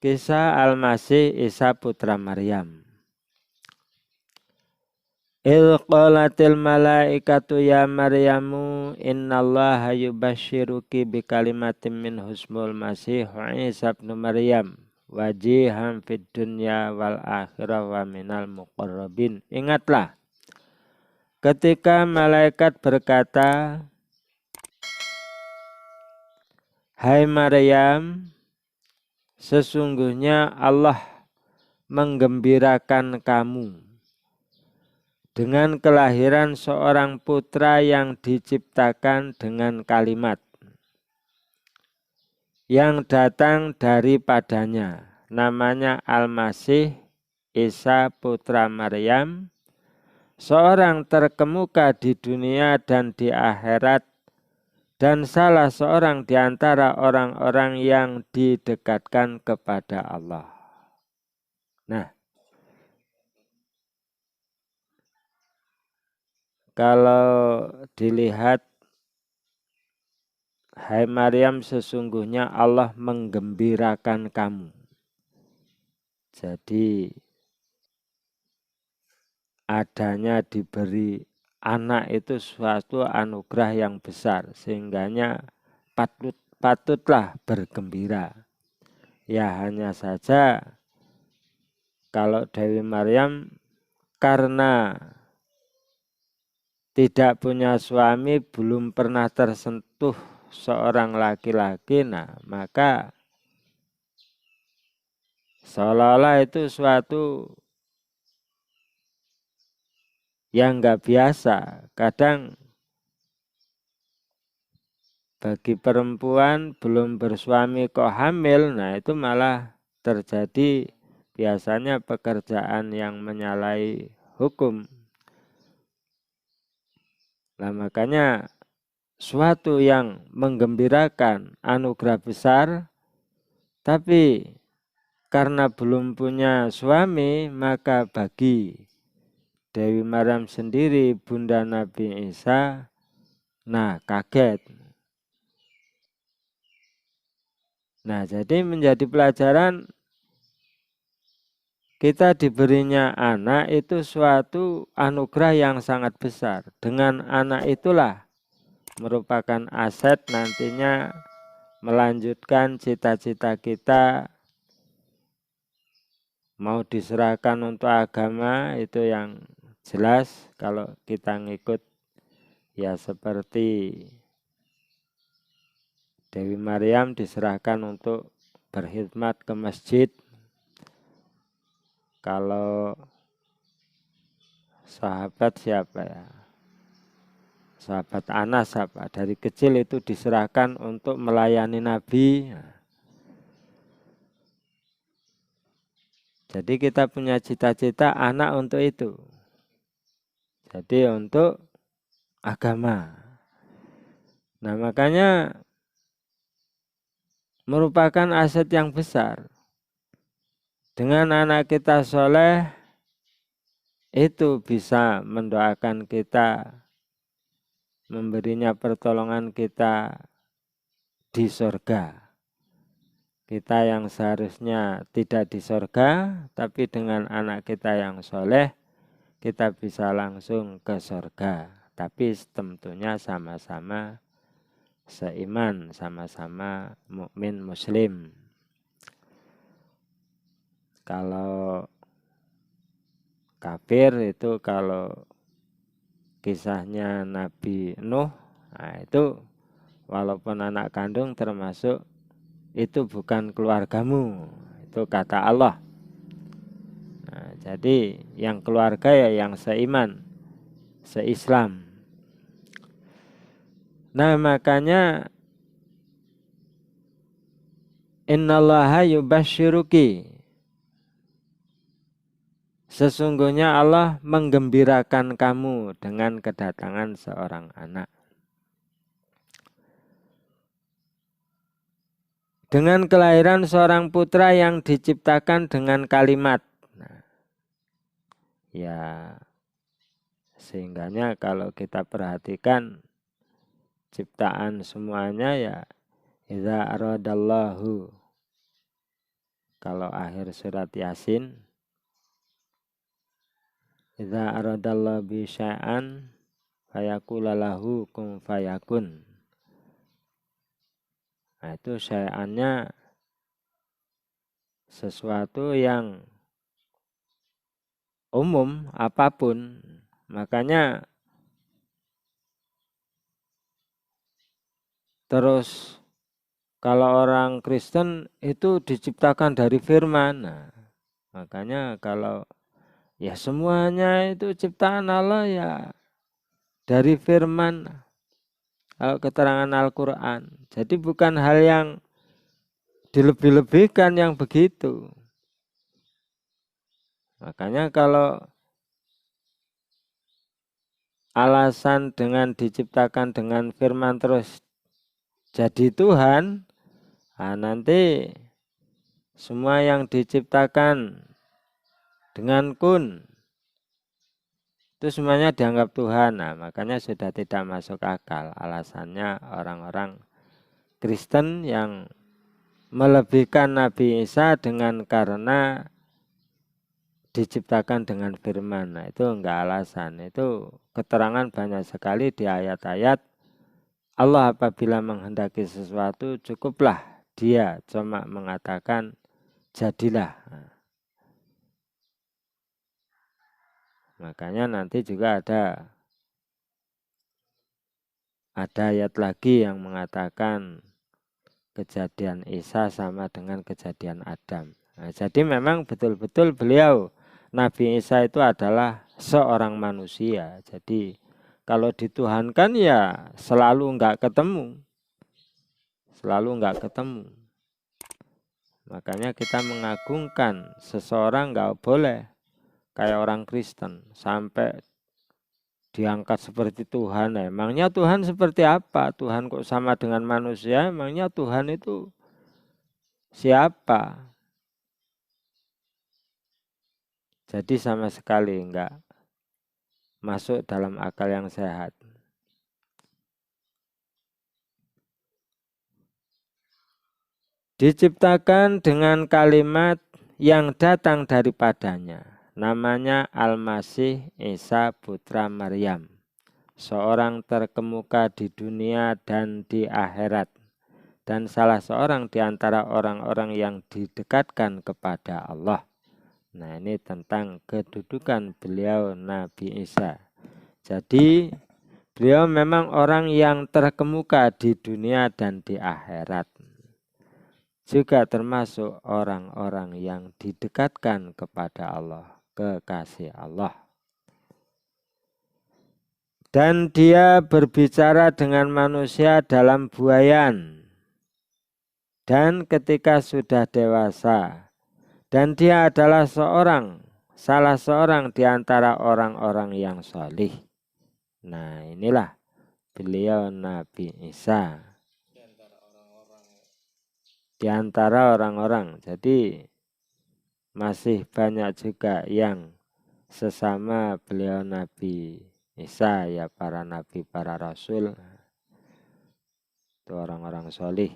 Kisah Al-Masih Isa putra Maryam. Il qalatil malaikatu ya Maryamu innallaha yubashiruki bikalimatin min husmul masih Isa ibn Maryam wajihan fid dunya wal akhirah wa minal muqarrabin. Ingatlah ketika malaikat berkata, hai Maryam, sesungguhnya Allah menggembirakan kamu dengan kelahiran seorang putra yang diciptakan dengan kalimat yang datang daripadanya. Namanya Al-Masih Isa putra Maryam, seorang terkemuka di dunia dan di akhirat, dan salah seorang di antara orang-orang yang didekatkan kepada Allah. Nah, kalau dilihat, hai Maryam, sesungguhnya Allah menggembirakan kamu. Jadi adanya diberi anak itu suatu anugerah yang besar, sehingganya patutlah bergembira. Ya hanya saja kalau Dewi Maryam karena tidak punya suami, belum pernah tersentuh seorang laki-laki, nah maka seolah-olah itu suatu yang nggak biasa. Kadang bagi perempuan belum bersuami kok hamil, nah itu malah terjadi biasanya pekerjaan yang menyalahi hukum. Nah makanya suatu yang menggembirakan, anugerah besar, tapi karena belum punya suami, maka bagi Dewi Maryam sendiri, Bunda Nabi Isa, nah kaget. Nah jadi menjadi pelajaran, kita diberinya anak itu suatu anugerah yang sangat besar. Dengan anak itulah merupakan aset nantinya melanjutkan cita-cita kita, mau diserahkan untuk agama itu yang jelas. Kalau kita ngikut ya seperti Dewi Maryam diserahkan untuk berkhidmat ke masjid. Kalau sahabat siapa ya? Sahabat Anas apa? Dari kecil itu diserahkan untuk melayani Nabi. Jadi kita punya cita-cita anak untuk itu. Jadi untuk agama. Nah makanya merupakan aset yang besar. Dengan anak kita soleh, itu bisa mendoakan kita, memberinya pertolongan kita di surga. Kita yang seharusnya tidak di surga, tapi dengan anak kita yang soleh, kita bisa langsung ke surga. Tapi tentunya sama-sama seiman, sama-sama mukmin muslim. Kalau kafir itu, kalau kisahnya Nabi Nuh, nah itu walaupun anak kandung termasuk, itu bukan keluargamu, itu kata Allah. Nah, jadi yang keluarga ya yang seiman, seislam. Nah makanya innallaha yubashiruki, sesungguhnya Allah menggembirakan kamu dengan kedatangan seorang anak. Dengan kelahiran seorang putra yang diciptakan dengan kalimat. Nah, ya sehingganya kalau kita perhatikan ciptaan semuanya ya, idza aradallahu kalau akhir surat Yasin, idza aradallahu bi syai'an fayaqula lahu kun fayakun. Nah, itu syai'annya sesuatu yang umum apapun. Makanya terus kalau orang Kristen itu diciptakan dari firman. Nah, makanya kalau ya semuanya itu ciptaan Allah ya dari firman. Kalau keterangan Al-Quran. Jadi bukan hal yang dilebih-lebihkan yang begitu. Makanya kalau alasan dengan diciptakan dengan firman terus jadi Tuhan, nah nanti semua yang diciptakan dengan kun itu semuanya dianggap Tuhan. Nah, makanya sudah tidak masuk akal. Alasannya orang-orang Kristen yang melebihkan Nabi Isa dengan karena diciptakan dengan firman. Nah, itu enggak alasan. Itu keterangan banyak sekali di ayat-ayat. Allah apabila menghendaki sesuatu cukuplah dia cuma mengatakan jadilah. Nah, makanya nanti juga ada ayat lagi yang mengatakan kejadian Isa sama dengan kejadian Adam. Nah, jadi memang betul-betul beliau Nabi Isa itu adalah seorang manusia. Jadi kalau dituhankan ya selalu enggak ketemu. Selalu enggak ketemu. Makanya kita mengagungkan seseorang enggak boleh kayak orang Kristen sampai diangkat seperti Tuhan. Emangnya Tuhan seperti apa? Tuhan kok sama dengan manusia? Emangnya Tuhan itu siapa? Jadi sama sekali enggak masuk dalam akal yang sehat. Diciptakan dengan kalimat yang datang daripadanya. Namanya Al-Masih Isa putra Maryam. Seorang terkemuka di dunia dan di akhirat. Dan salah seorang di antara orang-orang yang didekatkan kepada Allah. Nah, ini tentang kedudukan beliau Nabi Isa. Jadi beliau memang orang yang terkemuka di dunia dan di akhirat. Juga termasuk orang-orang yang didekatkan kepada Allah, kekasih Allah. Dan dia berbicara dengan manusia dalam buayan. Dan ketika sudah dewasa, dan dia adalah salah seorang di antara orang-orang yang salih. Nah, inilah beliau Nabi Isa. Di antara orang-orang. Jadi masih banyak juga yang sesama beliau Nabi Isa, ya para nabi, para rasul. Itu orang-orang solih.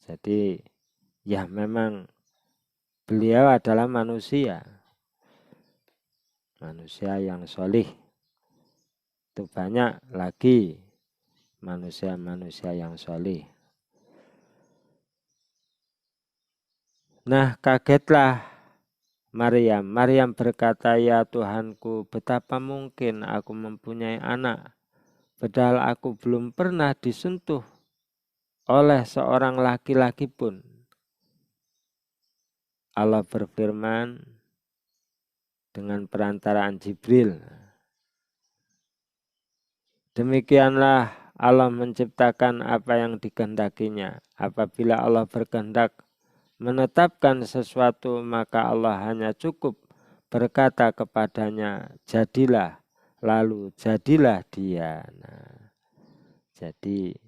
Jadi ya memang beliau adalah manusia. Manusia yang solih. Itu banyak lagi manusia-manusia yang solih. Nah, kagetlah Maryam. Maryam berkata, ya Tuhanku, betapa mungkin aku mempunyai anak, padahal aku belum pernah disentuh oleh seorang laki-laki pun. Allah berfirman dengan perantaraan Jibril. Demikianlah Allah menciptakan apa yang dikehendakinya. Apabila Allah berkehendak menetapkan sesuatu, maka Allah hanya cukup berkata kepadanya, jadilah, lalu jadilah dia. Nah, jadi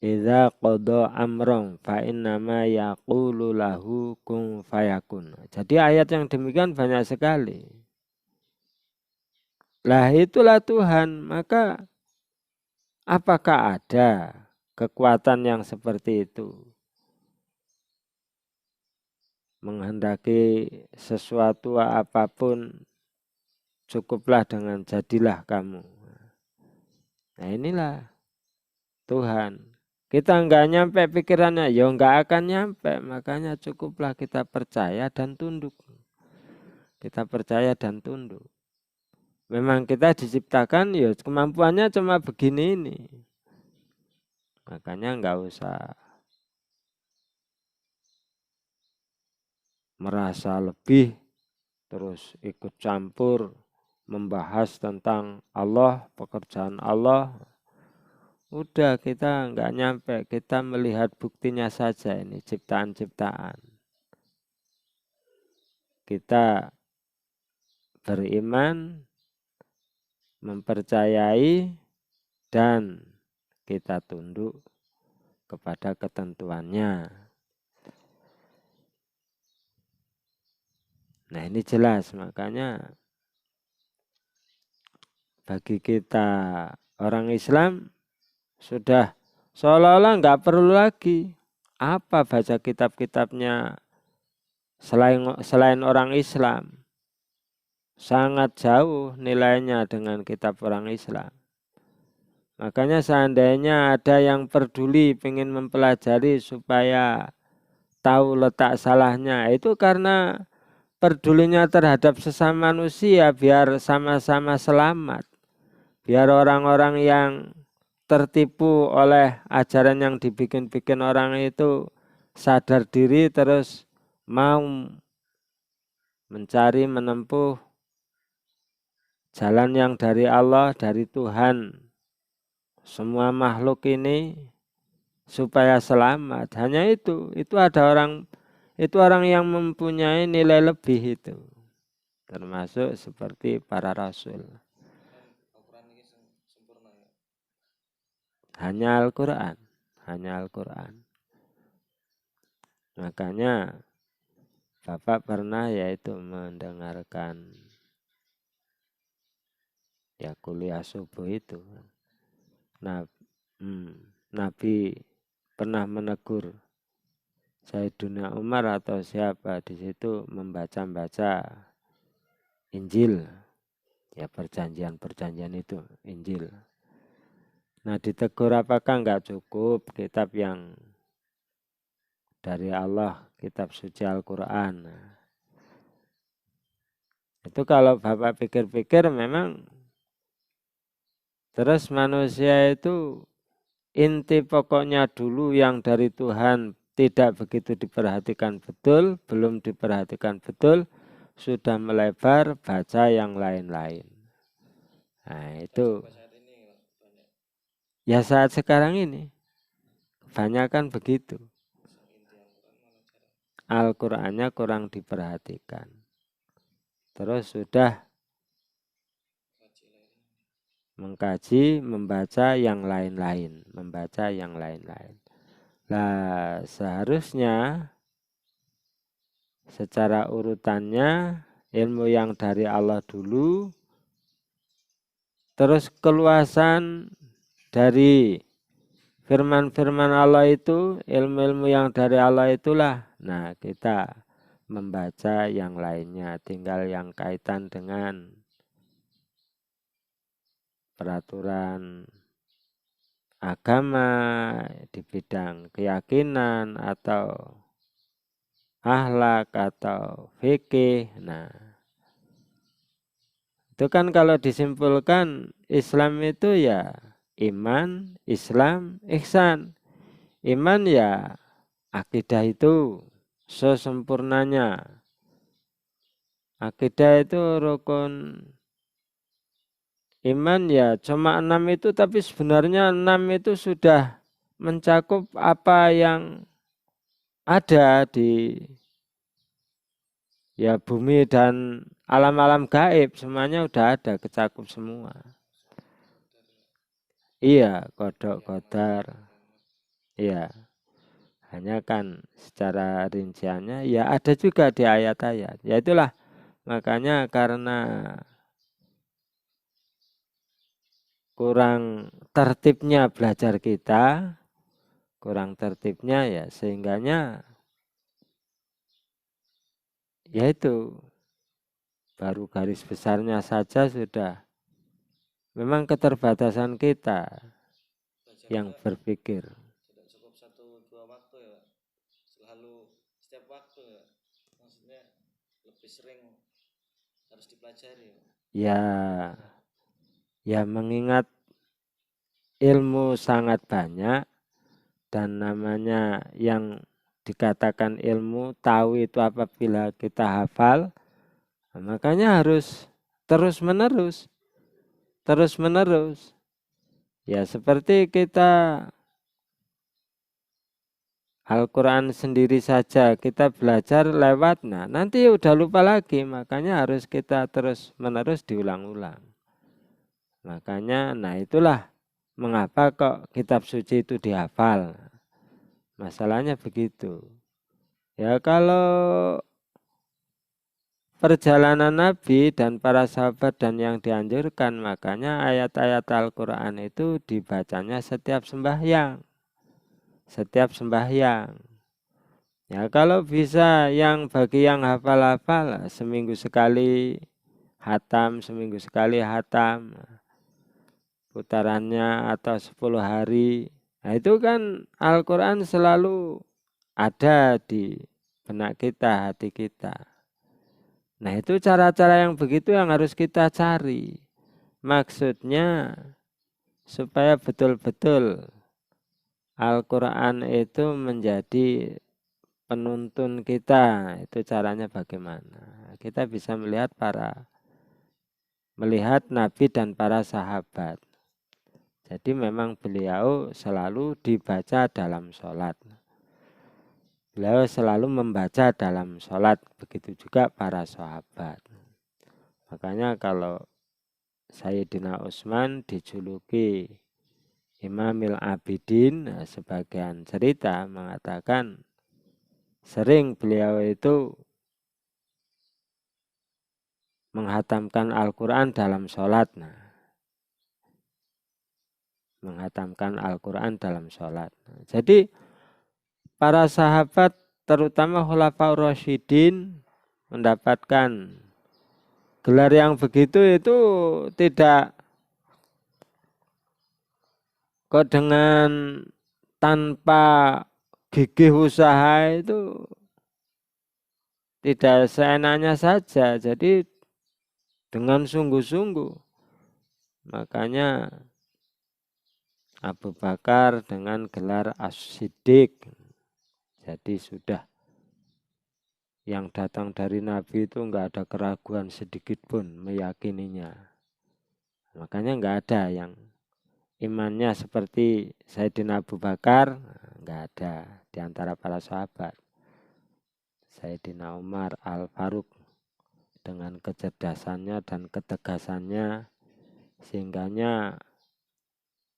idza qada amran fa innama yaqulu lahu kun fayakun. Jadi ayat yang demikian banyak sekali. Lah itulah Tuhan, maka apakah ada kekuatan yang seperti itu? menghendaki sesuatu apapun, cukuplah dengan jadilah kamu. Nah inilah Tuhan. Kita nggak nyampe pikirannya, ya nggak akan nyampe. Makanya cukuplah kita percaya dan tunduk. Kita percaya dan tunduk. Memang kita diciptakan, ya kemampuannya cuma begini ini. Makanya nggak usah merasa lebih, terus ikut campur, membahas tentang Allah, pekerjaan Allah. Udah kita nggak nyampe, kita melihat buktinya saja ini ciptaan-ciptaan. Kita beriman, mempercayai, dan kita tunduk kepada ketentuannya. Nah ini jelas, makanya bagi kita orang Islam sudah seolah-olah nggak perlu lagi apa baca kitab-kitabnya selain orang Islam. Sangat jauh nilainya dengan kitab orang Islam. Makanya seandainya ada yang peduli ingin mempelajari supaya tahu letak salahnya, itu karena pedulinya terhadap sesama manusia biar sama-sama selamat. Biar orang-orang yang tertipu oleh ajaran yang dibikin-bikin orang itu sadar diri terus mau mencari menempuh jalan yang dari Allah, dari Tuhan. Semua makhluk ini supaya selamat. Hanya itu ada orang yang mempunyai nilai lebih itu. Termasuk seperti para rasul. Hanya Al-Quran. Makanya Bapak pernah yaitu mendengarkan ya kuliah subuh itu. Nabi pernah menegur Sayyidina Umar atau siapa di situ membaca Injil. Ya perjanjian itu Injil. Nah ditegur apakah enggak cukup kitab yang dari Allah, kitab suci Al-Quran. Itu kalau Bapak pikir-pikir memang terus manusia itu inti pokoknya dulu yang dari Tuhan tidak begitu diperhatikan betul, belum diperhatikan betul, sudah melebar baca yang lain-lain. Nah itu ya saat sekarang ini kebanyakan begitu. Al-Qur'annya kurang diperhatikan. Terus sudah mengkaji, membaca yang lain-lain. Nah, seharusnya secara urutannya ilmu yang dari Allah dulu, terus keluasan dari firman-firman Allah itu, ilmu-ilmu yang dari Allah itulah. Nah, kita membaca yang lainnya, tinggal yang kaitan dengan peraturan agama di bidang keyakinan atau akhlak atau fikih. Nah, itu kan kalau disimpulkan Islam itu ya iman, Islam, ihsan. Iman ya akidah itu sesempurnanya. Akidah itu rukun. Iman ya cuma 6 itu, tapi sebenarnya 6 itu sudah mencakup apa yang ada di ya bumi dan alam-alam gaib. Semuanya udah ada, kecakup semua. Iya, kodok, kodar. Iya, hanya kan secara rinciannya ya ada juga di ayat-ayat. Ya itulah, makanya karena kurang tertibnya belajar kita, kurang tertibnya ya sehingganya yaitu baru garis besarnya saja sudah memang keterbatasan kita yang berpikir. Tidak cukup 1-2 waktu ya, selalu setiap waktu ya, maksudnya lebih sering harus dipelajari. Ya mengingat ilmu sangat banyak dan namanya yang dikatakan ilmu tahu itu apabila kita hafal, makanya harus terus menerus. Ya seperti kita Al-Quran sendiri saja kita belajar lewat, nah nanti udah lupa lagi, makanya harus kita terus menerus diulang-ulang. Makanya nah itulah mengapa kok kitab suci itu dihafal. Masalahnya begitu. Ya kalau perjalanan Nabi dan para sahabat dan yang dianjurkan, makanya ayat-ayat Al-Quran itu dibacanya setiap sembahyang. Ya kalau bisa yang bagi yang hafal-hafal seminggu sekali hatam, putarannya atau 10 hari. Nah itu kan Al-Quran selalu ada di benak kita, hati kita. Nah itu cara-cara yang begitu yang harus kita cari. Maksudnya supaya betul-betul Al-Quran itu menjadi penuntun kita. Itu caranya bagaimana. Kita bisa melihat Nabi dan para sahabat. Jadi memang beliau selalu dibaca dalam sholat. Beliau selalu membaca dalam sholat. Begitu juga para sahabat. Makanya kalau Sayyidina Utsman dijuluki Imamil Abidin, nah, sebagian cerita mengatakan sering beliau itu menghatamkan Al-Quran dalam sholat. Nah, menghatamkan Al-Quran dalam sholat. Nah, jadi para sahabat terutama Khulafaur Rasyidin mendapatkan gelar yang begitu itu tidak kok dengan tanpa gigih usaha itu tidak seenaknya saja. Jadi dengan sungguh-sungguh. Makanya Abu Bakar dengan gelar As-Siddiq. Jadi sudah yang datang dari Nabi itu enggak ada keraguan sedikit pun meyakininya. Makanya enggak ada yang imannya seperti Sayyidina Abu Bakar, enggak ada di antara para sahabat. Sayyidina Umar Al-Faruq dengan kecerdasannya dan ketegasannya sehingganya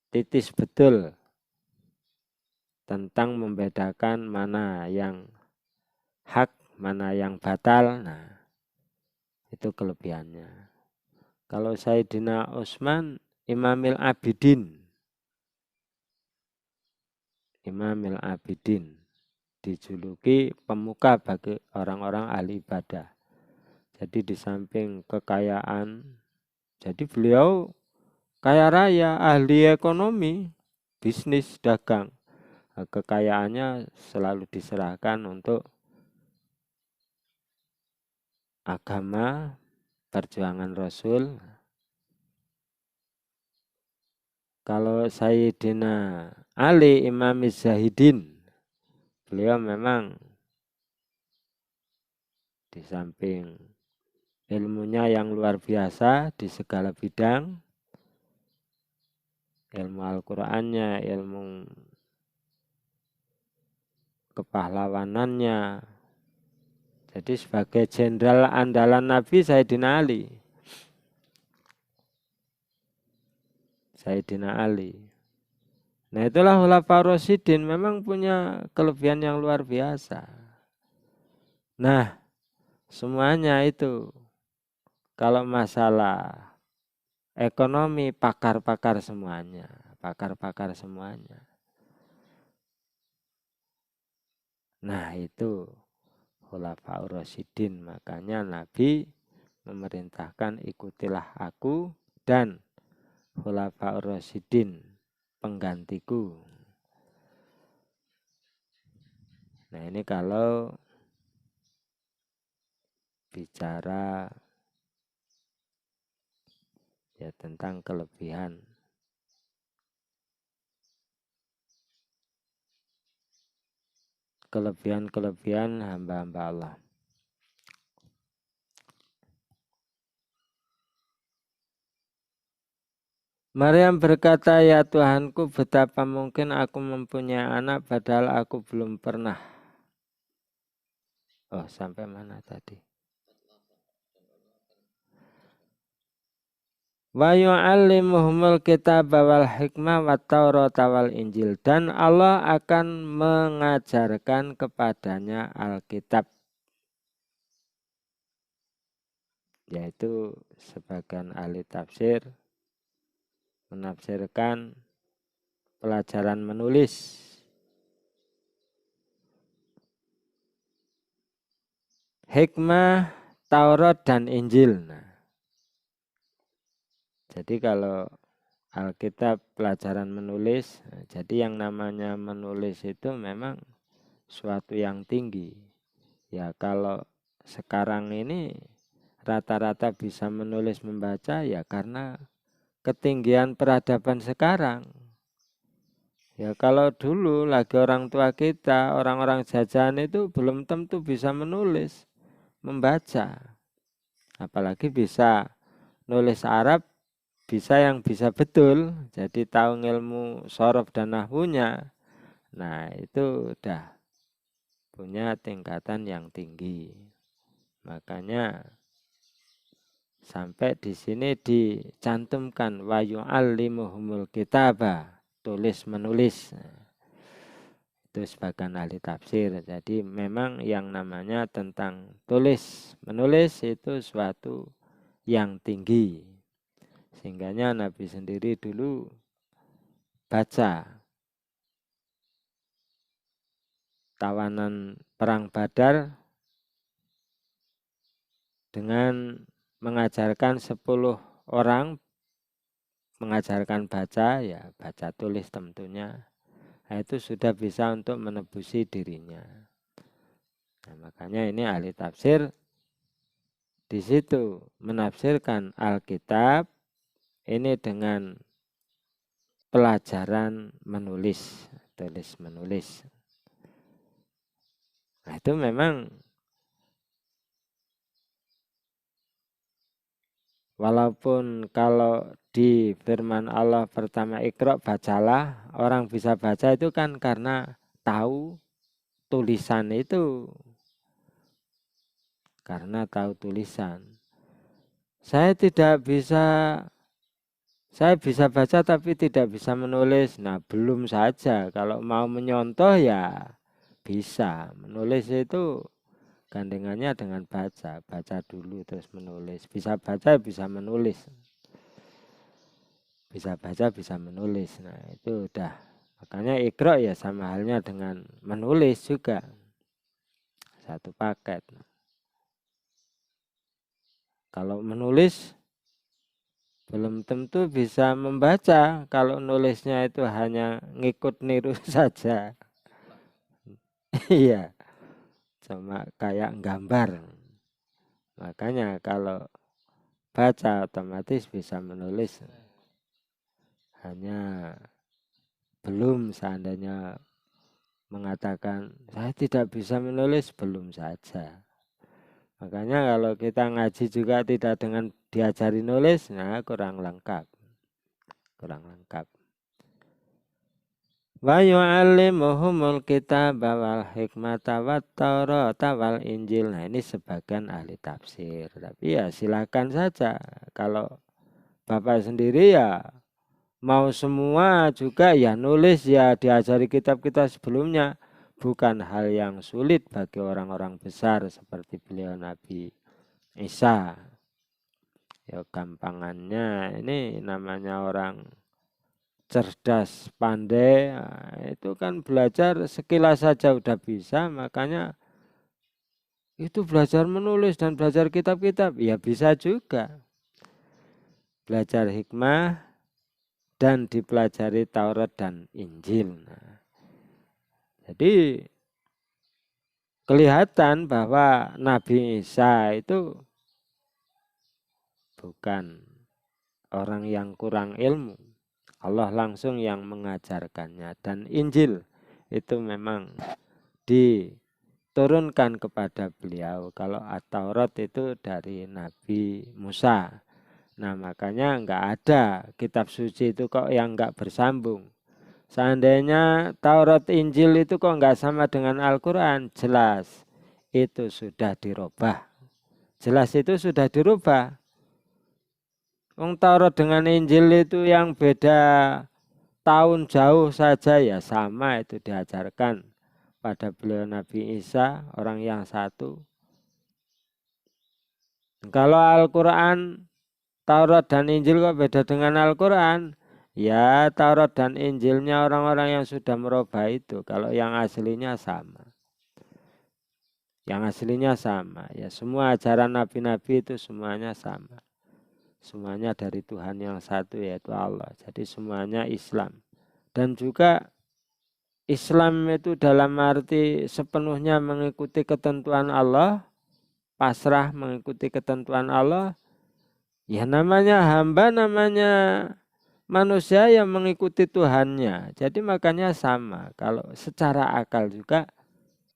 titis betul tentang membedakan mana yang hak, mana yang batal. Nah, itu kelebihannya. Kalau Sayyidina Utsman Imamil Abidin dijuluki pemuka bagi orang-orang ahli ibadah. Jadi di samping kekayaan, jadi beliau kaya raya, ahli ekonomi, bisnis, dagang. Kekayaannya selalu diserahkan untuk agama, perjuangan Rasul. Kalau Sayyidina Ali Imam Zahidin, beliau memang di samping ilmunya yang luar biasa di segala bidang, ilmu Al-Qur'annya, ilmu kepahlawanannya. Jadi sebagai jenderal andalan Nabi Sayyidina Ali. Nah itulah Khulafaur Rasyidin memang punya kelebihan yang luar biasa. Nah semuanya itu kalau masalah ekonomi pakar-pakar semuanya. Nah itu khulafaur rasyidin. Makanya Nabi memerintahkan ikutilah aku dan khulafaur rasyidin penggantiku. Nah ini kalau bicara ya tentang kelebihan hamba-hamba Allah. Maryam berkata, ya Tuhanku, betapa mungkin aku mempunyai anak padahal aku belum pernah. Oh, sampai mana tadi? Wa yu'allimuhumul kitaba wal hikmah wat taurata wal injil. Dan Allah akan mengajarkan kepadanya Alkitab. Yaitu sebagian ahli tafsir menafsirkan pelajaran menulis. Hikmah, Taurat, dan Injil. Nah, jadi kalau Alkitab pelajaran menulis, jadi yang namanya menulis itu memang suatu yang tinggi. Ya kalau sekarang ini rata-rata bisa menulis membaca ya karena ketinggian peradaban sekarang. Ya kalau dulu lagi orang tua kita, orang-orang jajahan itu belum tentu bisa menulis, membaca. Apalagi bisa nulis Arab, bisa yang bisa betul, jadi tahu ilmu shorof dan nahwunya. Nah itu udah punya tingkatan yang tinggi. Makanya sampai di sini dicantumkan wa yu'allimuhumul kitaba, tulis menulis. Itu sebagian ahli tafsir. Jadi memang yang namanya tentang tulis menulis itu suatu yang tinggi. Sehingganya Nabi sendiri dulu baca tawanan perang Badar dengan mengajarkan 10 orang, mengajarkan baca, ya baca tulis tentunya. Nah, itu sudah bisa untuk menebusi dirinya. Nah, makanya ini ahli tafsir di situ menafsirkan Alkitab ini dengan pelajaran menulis, tulis menulis. Nah, itu memang walaupun kalau di firman Allah pertama Iqra bacalah, orang bisa baca itu kan karena tahu tulisan itu. Karena tahu tulisan. Saya bisa baca tapi tidak bisa menulis. Nah, belum saja. Kalau mau menyontoh ya bisa. Menulis itu gandengannya dengan baca. Baca dulu terus menulis. Bisa baca, bisa menulis. Bisa baca, bisa menulis. Nah, itu udah. Makanya Iqra ya sama halnya dengan menulis juga. Satu paket. Kalau menulis belum tentu bisa membaca. Kalau nulisnya itu hanya ngikut niru saja. Iya, cuma kayak gambar. Makanya kalau baca otomatis bisa menulis. Hanya belum seandainya mengatakan saya tidak bisa menulis, belum saja. Makanya kalau kita ngaji juga tidak dengan diajari nulis, nah kurang lengkap. Kurang lengkap. Wa yu'allimuhumul kitaba wal hikmata wat taurata wal injil. Nah ini sebagian ahli tafsir. Tapi ya silakan saja. Kalau Bapak sendiri ya mau semua juga ya nulis ya diajari kitab-kitab sebelumnya. Bukan hal yang sulit bagi orang-orang besar seperti beliau Nabi Isa. Ya gampangannya ini namanya orang cerdas, pandai, nah, itu kan belajar sekilas saja udah bisa, makanya Itu belajar menulis dan belajar kitab-kitab. Ya bisa juga. Belajar hikmah dan dipelajari Taurat dan Injil. Nah, jadi kelihatan bahwa Nabi Isa itu bukan orang yang kurang ilmu. Allah langsung yang mengajarkannya. Dan Injil itu memang diturunkan kepada beliau. Kalau Taurat itu dari Nabi Musa. Nah makanya enggak ada kitab suci itu kok yang enggak bersambung. Seandainya Taurat Injil itu kok enggak sama dengan Al-Quran, jelas itu sudah dirubah. Jelas itu sudah dirubah. Wong Taurat dengan Injil itu yang beda tahun jauh saja ya sama itu diajarkan pada beliau Nabi Isa, orang yang satu. Kalau Al-Quran, Taurat dan Injil kok beda dengan Al-Quran? Ya Taurat dan Injilnya orang-orang yang sudah merubah itu. Kalau yang aslinya sama. Yang aslinya sama. Ya semua ajaran nabi-nabi itu semuanya sama. Semuanya dari Tuhan yang satu yaitu Allah. Jadi semuanya Islam. Dan juga Islam itu dalam arti sepenuhnya mengikuti ketentuan Allah. Pasrah mengikuti ketentuan Allah. Ya namanya hamba, namanya manusia yang mengikuti Tuhannya. Jadi makanya sama. Kalau secara akal juga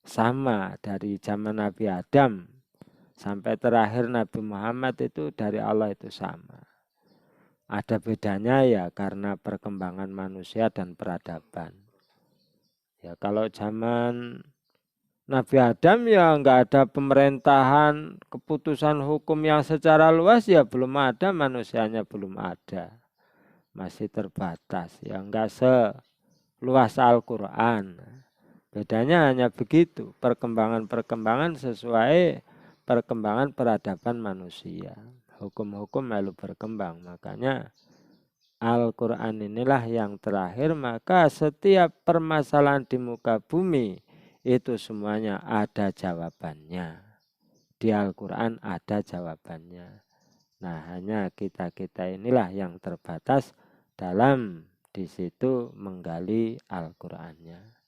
sama dari zaman Nabi Adam sampai terakhir Nabi Muhammad itu dari Allah itu sama. Ada bedanya ya karena perkembangan manusia dan peradaban. Ya kalau zaman Nabi Adam ya nggak ada pemerintahan, keputusan hukum yang secara luas ya belum ada, manusianya belum ada. Masih terbatas, ya nggak seluas Al-Quran. Bedanya hanya begitu, perkembangan-perkembangan sesuai perkembangan peradaban manusia. Hukum-hukum lalu berkembang, makanya Al-Quran inilah yang terakhir, maka setiap permasalahan di muka bumi itu semuanya ada jawabannya. Di Al-Quran ada jawabannya. Nah hanya kita-kita inilah yang terbatas dalam di situ menggali Al-Qur'annya.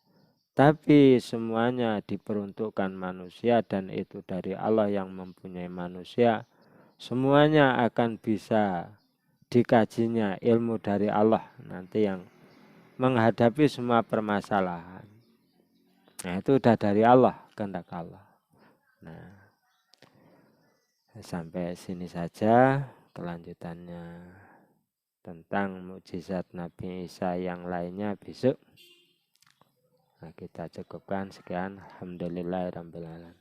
Tapi semuanya diperuntukkan manusia dan itu dari Allah yang mempunyai manusia. Semuanya akan bisa dikajinya ilmu dari Allah nanti yang menghadapi semua permasalahan. Nah itu udah dari Allah, kehendak Allah. Nah sampai sini saja kelanjutannya tentang mukjizat Nabi Isa yang lainnya besok. Nah, kita cukupkan sekian. Alhamdulillahirrahmanirrahim.